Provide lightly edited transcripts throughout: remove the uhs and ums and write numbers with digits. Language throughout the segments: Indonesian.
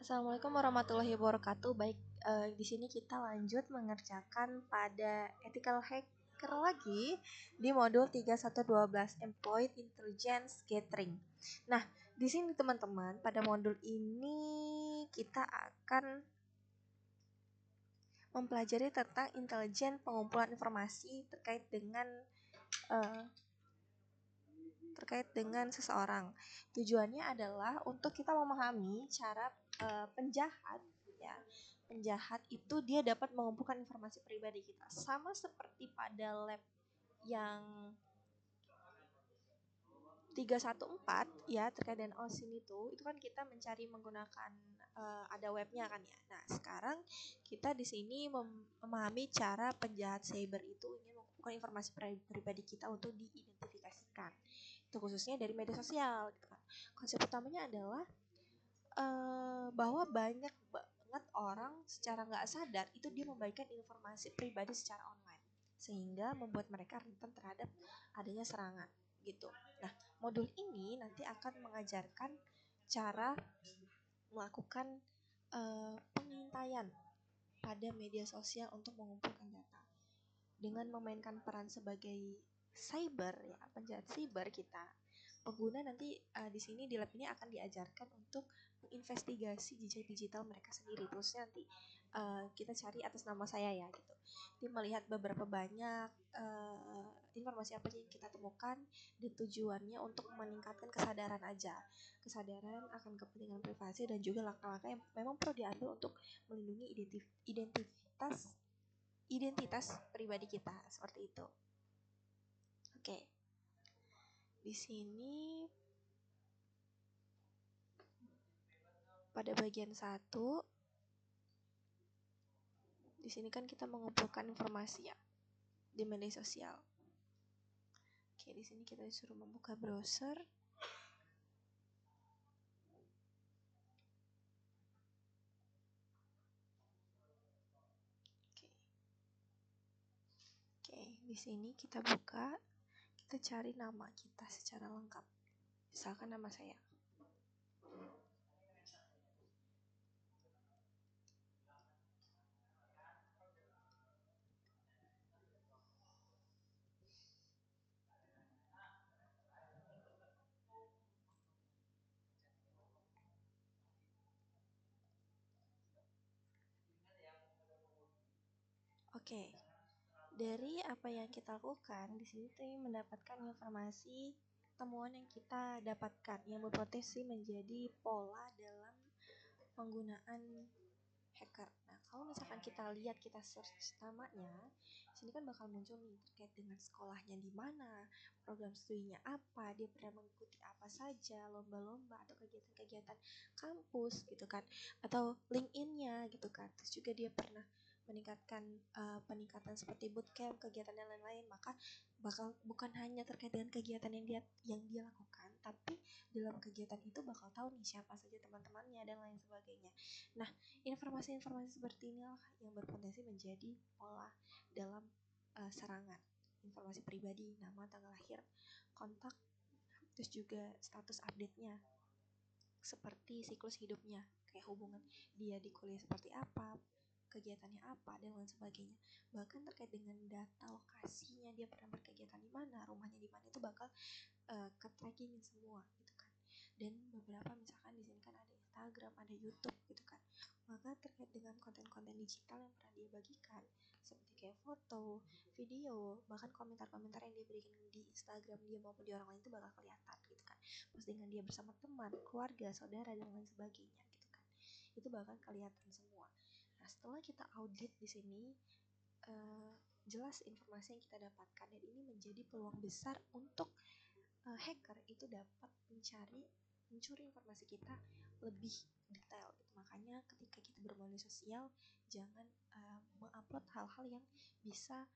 Assalamualaikum warahmatullahi wabarakatuh. Baik, di sini kita lanjut mengerjakan pada ethical hacker lagi di modul 3112 Employee Intelligence Gathering. Nah, di sini teman-teman, pada modul ini kita akan mempelajari tentang intelijen pengumpulan informasi uh, terkait dengan seseorang. Tujuannya adalah untuk kita memahami cara penjahat, ya. Penjahat itu dia dapat mengumpulkan informasi pribadi kita, sama seperti pada lab yang 314 ya, terkait dengan OSIN itu kan kita mencari menggunakan ada webnya kan ya. Nah, sekarang kita di sini memahami cara penjahat cyber itu ingin mengumpulkan informasi pribadi kita untuk diidentifikasikan. Itu khususnya dari media sosial gitu kan. Konsep utamanya adalah bahwa banyak banget orang secara nggak sadar itu dia membagikan informasi pribadi secara online, sehingga membuat mereka rentan terhadap adanya serangan gitu. Nah, modul ini nanti akan mengajarkan cara melakukan pengintaian pada media sosial untuk mengumpulkan data dengan memainkan peran sebagai cyber, ya, penjahat cyber kita. Pengguna nanti di sini di lab ini akan diajarkan untuk menginvestigasi jejak digital mereka sendiri. Terus nanti kita cari atas nama saya ya gitu. Jadi melihat beberapa banyak informasi apa yang kita temukan, dan tujuannya untuk meningkatkan kesadaran aja. Kesadaran akan kepentingan privasi dan juga langkah-langkah yang memang perlu diambil untuk melindungi identitas pribadi kita, seperti itu. Oke. Di sini pada bagian 1 di sini kan kita mengumpulkan informasi ya di media sosial. Oke, di sini kita disuruh membuka browser. Oke, di sini kita buka, kita cari nama kita secara lengkap. Misalkan nama saya. Oke. Dari apa yang kita lakukan di sini tuh mendapatkan informasi temuan yang kita dapatkan yang berpotensi menjadi pola dalam penggunaan hacker. Nah, kalau misalkan kita lihat, kita search namanya, sini kan bakal muncul nih terkait dengan sekolahnya di mana, program studinya apa, dia pernah mengikuti apa saja, lomba-lomba atau kegiatan-kegiatan kampus gitu kan, atau LinkedIn-nya gitu kan. Terus juga dia pernah meningkatkan peningkatan seperti bootcamp, kegiatan dan lain-lain. Maka bakal bukan hanya terkait dengan kegiatan yang dia lakukan, tapi dalam kegiatan itu bakal tahu nih siapa saja teman-temannya dan lain sebagainya. Nah, informasi-informasi seperti inilah yang berpotensi menjadi pola dalam serangan. Informasi pribadi, nama, tanggal lahir, kontak, terus juga status update-nya, seperti siklus hidupnya, kayak hubungan dia di kuliah seperti apa, kegiatannya apa, dan lain sebagainya. Bahkan terkait dengan data lokasinya, dia pernah berkegiatan di mana, rumahnya di mana, itu bakal ke-tracking semua gitu kan. Dan beberapa misalkan di sini kan ada Instagram, ada YouTube gitu kan. Maka terkait dengan konten-konten digital yang pernah dia bagikan, seperti kayak foto, video, bahkan komentar-komentar yang dia berikan di Instagram dia maupun di orang lain itu bakal kelihatan gitu kan. Postingan dia bersama teman, keluarga, saudara, dan lain sebagainya gitu kan. Itu bakal kelihatan semua. Nah, setelah kita audit di sini, jelas informasi yang kita dapatkan, dan ini menjadi peluang besar untuk hacker itu dapat mencuri informasi kita lebih detail gitu. Makanya ketika kita bermedia sosial, jangan mengupload hal-hal yang bisa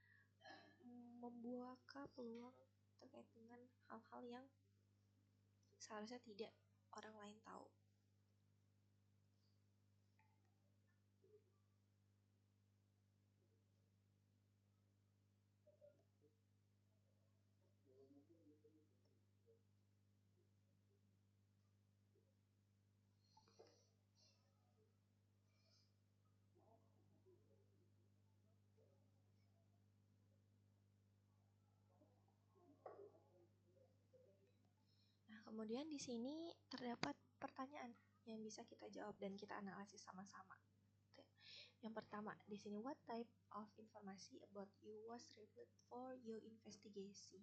membuka peluang terkait dengan hal-hal yang seharusnya tidak orang lain tahu. kemudian di sini terdapat pertanyaan yang bisa kita jawab dan kita analisis sama-sama. Yang pertama, di sini what type of information about you was revealed for your investigation?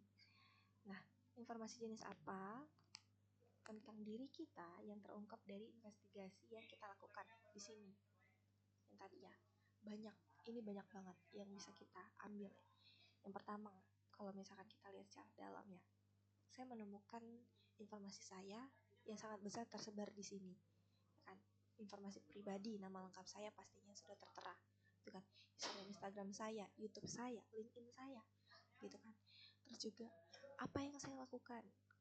Nah, informasi jenis apa tentang diri kita yang terungkap dari investigasi yang kita lakukan di sini? Yang tadi ya, ini banyak banget yang bisa kita ambil. Yang pertama, kalau misalkan kita lihat secara dalam ya, saya menemukan informasi saya yang sangat besar tersebar di sini, kan? Informasi pribadi, nama lengkap saya pastinya sudah tertera, gitu kan? Instagram saya, YouTube saya, LinkedIn saya, gitu kan? Terus juga apa yang saya lakukan, gitu kan?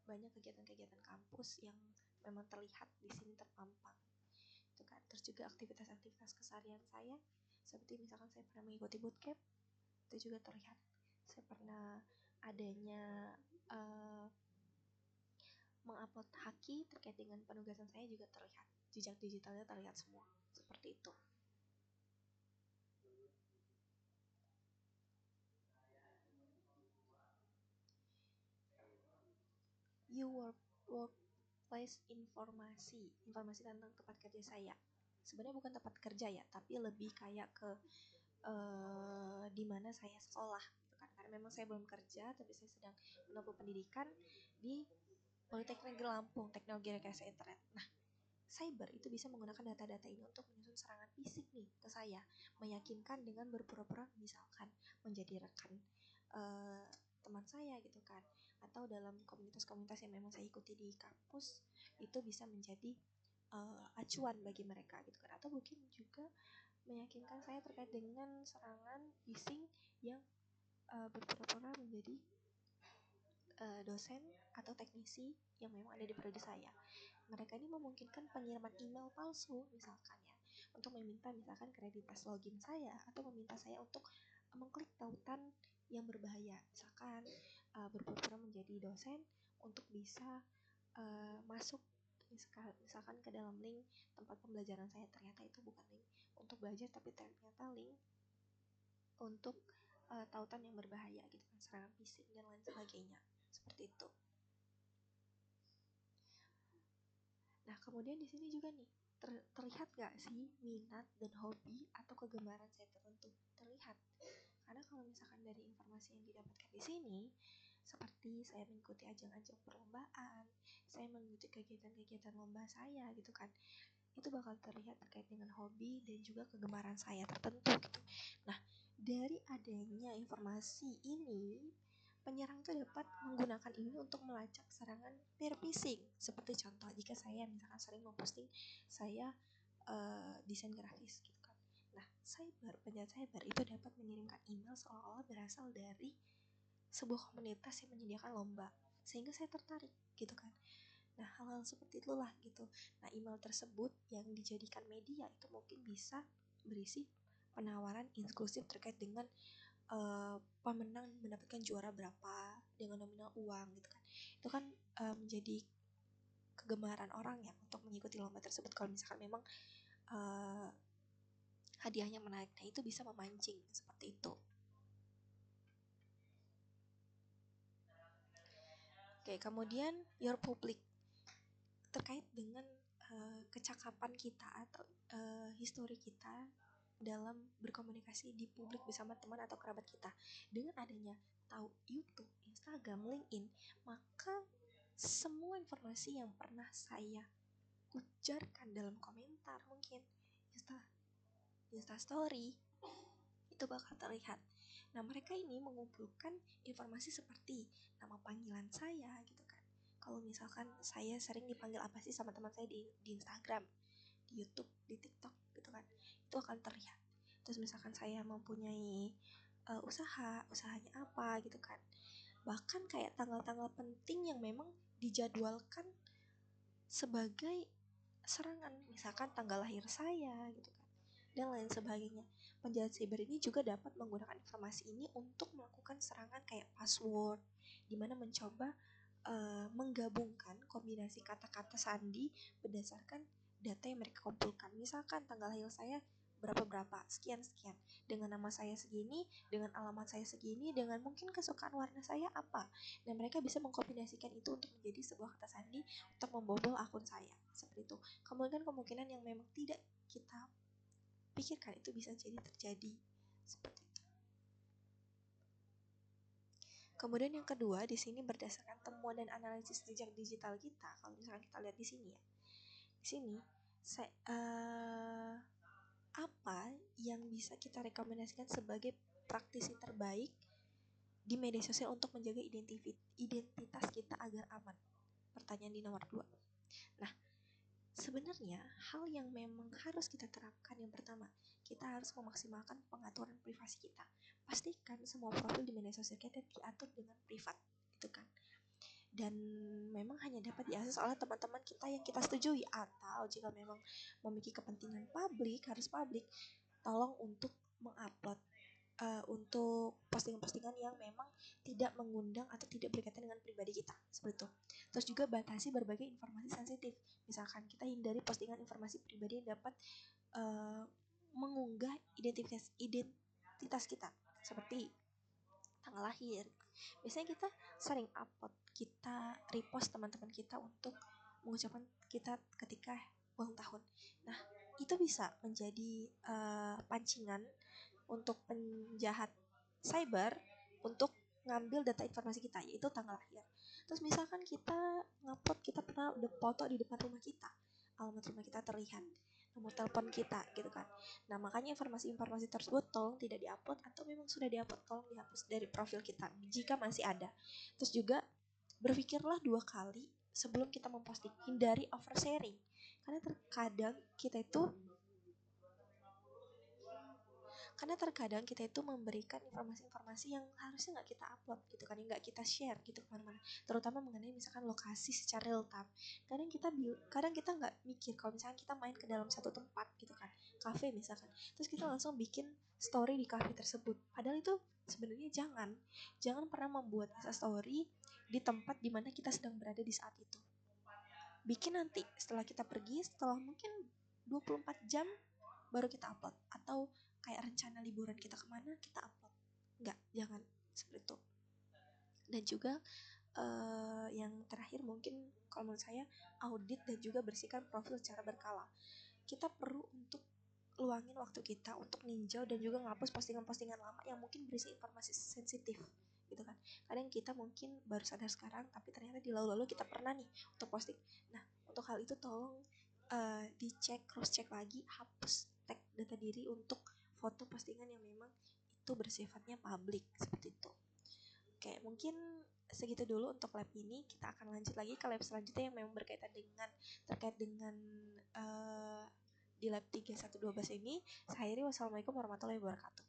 Banyak kegiatan-kegiatan kampus yang memang terlihat di sini terpampang, gitu kan? Terus juga aktivitas-aktivitas keseharian saya, seperti misalkan saya pernah mengikuti bootcamp, itu juga terlihat. Saya pernah adanya mengupload haki terkait dengan penugasan saya juga terlihat. Jejak digitalnya terlihat semua. Seperti itu. Your workplace informasi tentang tempat kerja saya. Sebenarnya bukan tempat kerja ya, tapi lebih kayak ke di mana saya sekolah, gitu kan? Karena memang saya belum kerja, tapi saya sedang menempuh pendidikan di Politeknik Lampung, Teknologi Rekayasa Internet. Nah, cyber itu bisa menggunakan data-data ini untuk menyusun serangan fisik nih ke saya, meyakinkan dengan berpura-pura misalkan menjadi rekan teman saya, gitu kan, atau dalam komunitas-komunitas yang memang saya ikuti di kampus, itu bisa menjadi acuan bagi mereka, gitu kan, atau mungkin juga meyakinkan saya terkait dengan serangan phishing yang berpura-pura menjadi dosen atau teknisi yang memang ada di prodi saya. Mereka ini memungkinkan pengiriman email palsu misalkan ya, untuk meminta misalkan kreditas login saya, atau meminta saya untuk mengklik tautan yang berbahaya, misalkan berpura-pura menjadi dosen untuk bisa masuk misalkan ke dalam link tempat pembelajaran saya. Ternyata itu bukan link untuk belajar, tapi ternyata link untuk tautan yang berbahaya, gitu kan, serangan phishing dan lain sebagainya, seperti itu. Nah, kemudian di sini juga nih terlihat gak sih minat dan hobi atau kegemaran saya tertentu? Terlihat. Karena kalau misalkan dari informasi yang didapatkan di sini, seperti saya mengikuti ajang-ajang perlombaan, saya mengikuti kegiatan-kegiatan lomba saya, gitu kan, itu bakal terlihat terkait dengan hobi dan juga kegemaran saya tertentu, gitu. Nah, dari adanya informasi ini, penyerang itu dapat menggunakan ini untuk melacak serangan peer phishing. Seperti contoh, jika saya misalkan sering memposting saya desain grafis, gitu kan. Nah, penjahat cyber itu dapat mengirimkan email seolah-olah berasal dari sebuah komunitas yang menyediakan lomba, sehingga saya tertarik, gitu kan. Nah, hal-hal seperti itulah, gitu. Nah, email tersebut yang dijadikan media itu mungkin bisa berisi penawaran eksklusif terkait dengan pemenang mendapatkan juara berapa dengan nominal uang, gitu kan. Itu kan menjadi kegemaran orang ya untuk mengikuti lomba tersebut. Kalau misalkan memang hadiahnya menarik, nah itu bisa memancing seperti itu. Oke, kemudian your public terkait dengan kecakapan kita atau histori kita dalam berkomunikasi di publik bersama teman atau kerabat kita. Dengan adanya tahu YouTube, Instagram, LinkedIn, maka semua informasi yang pernah saya ujarkan dalam komentar, mungkin Instastory, itu bakal terlihat. Nah, mereka ini mengumpulkan informasi seperti nama panggilan saya, gitu kan. Kalau misalkan saya sering dipanggil apa sih sama teman saya di Instagram, di YouTube, di TikTok, gitu kan, itu akan terlihat. Terus misalkan saya mempunyai usahanya apa, gitu kan. Bahkan kayak tanggal-tanggal penting yang memang dijadwalkan sebagai serangan, misalkan tanggal lahir saya, gitu kan, dan lain sebagainya. Penjahat cyber ini juga dapat menggunakan informasi ini untuk melakukan serangan kayak password, dimana mencoba menggabungkan kombinasi kata-kata sandi berdasarkan data yang mereka kumpulkan. Misalkan tanggal lahir saya berapa sekian dengan nama saya segini, dengan alamat saya segini, dengan mungkin kesukaan warna saya apa, dan mereka bisa mengkombinasikan itu untuk menjadi sebuah kata sandi untuk membobol akun saya seperti itu. Kemungkinan yang memang tidak kita pikirkan itu bisa jadi terjadi seperti itu. Kemudian yang kedua, di sini berdasarkan temuan dan analisis jejak digital kita, kalau misalkan kita lihat di sini ya, di sini apa yang bisa kita rekomendasikan sebagai praktisi terbaik di media sosial untuk menjaga identitas kita agar aman? Pertanyaan di nomor 2. Nah, sebenarnya hal yang memang harus kita terapkan, yang pertama, kita harus memaksimalkan pengaturan privasi kita. Pastikan semua profil di media sosial kita diatur dengan privat, gitu kan. Dan memang hanya dapat diakses oleh teman-teman kita yang kita setujui, atau jika memang memiliki kepentingan publik, harus publik, tolong untuk mengupload untuk postingan-postingan yang memang tidak mengundang atau tidak berkaitan dengan pribadi kita, seperti itu. Terus juga batasi berbagai informasi sensitif. Misalkan kita hindari postingan informasi pribadi yang dapat mengunggah identitas kita, seperti tanggal lahir. Biasanya kita sering upload, kita repost teman-teman kita untuk mengucapkan kita ketika ulang tahun. Nah, itu bisa menjadi pancingan untuk penjahat cyber untuk ngambil data informasi kita, yaitu tanggal lahir. Terus misalkan kita ngupload, kita pernah udah foto di depan rumah kita, alamat rumah kita terlihat, nomor telepon kita, gitu kan. Nah, makanya informasi-informasi tersebut tolong tidak diupload, atau memang sudah diupload tolong dihapus dari profil kita jika masih ada. Terus juga berpikirlah 2 kali sebelum kita memposting, hindari oversharing, karena terkadang kita itu memberikan informasi-informasi yang harusnya nggak kita upload, gitu kan, nggak kita share gitu kemana-mana, terutama mengenai misalkan lokasi secara real time. Kadang kita nggak mikir kalau misalkan kita main ke dalam satu tempat, gitu kan, kafe misalkan, terus kita langsung bikin story di kafe tersebut, padahal itu sebenarnya jangan pernah membuat story di tempat dimana kita sedang berada di saat itu. Bikin nanti setelah kita pergi, setelah mungkin 24 jam baru kita upload, atau kayak rencana liburan kita kemana kita upload. Jangan seperti itu. Dan juga yang terakhir mungkin kalau menurut saya, audit dan juga bersihkan profil secara berkala. Kita perlu untuk luangin waktu kita untuk ninjau dan juga ngapus postingan-postingan lama yang mungkin berisi informasi sensitif, gitu kan. Kadang kita mungkin baru sadar sekarang, tapi ternyata di lalu-lalu kita pernah nih untuk posting. Nah, untuk hal itu tolong dicek, cross check lagi, hapus tag data diri untuk foto postingan yang memang itu bersifatnya publik, seperti itu. Oke, mungkin segitu dulu untuk lab ini. Kita akan lanjut lagi ke lab selanjutnya yang memang terkait dengan di lab 3112 ini. Saya Iri, wassalamualaikum warahmatullahi wabarakatuh.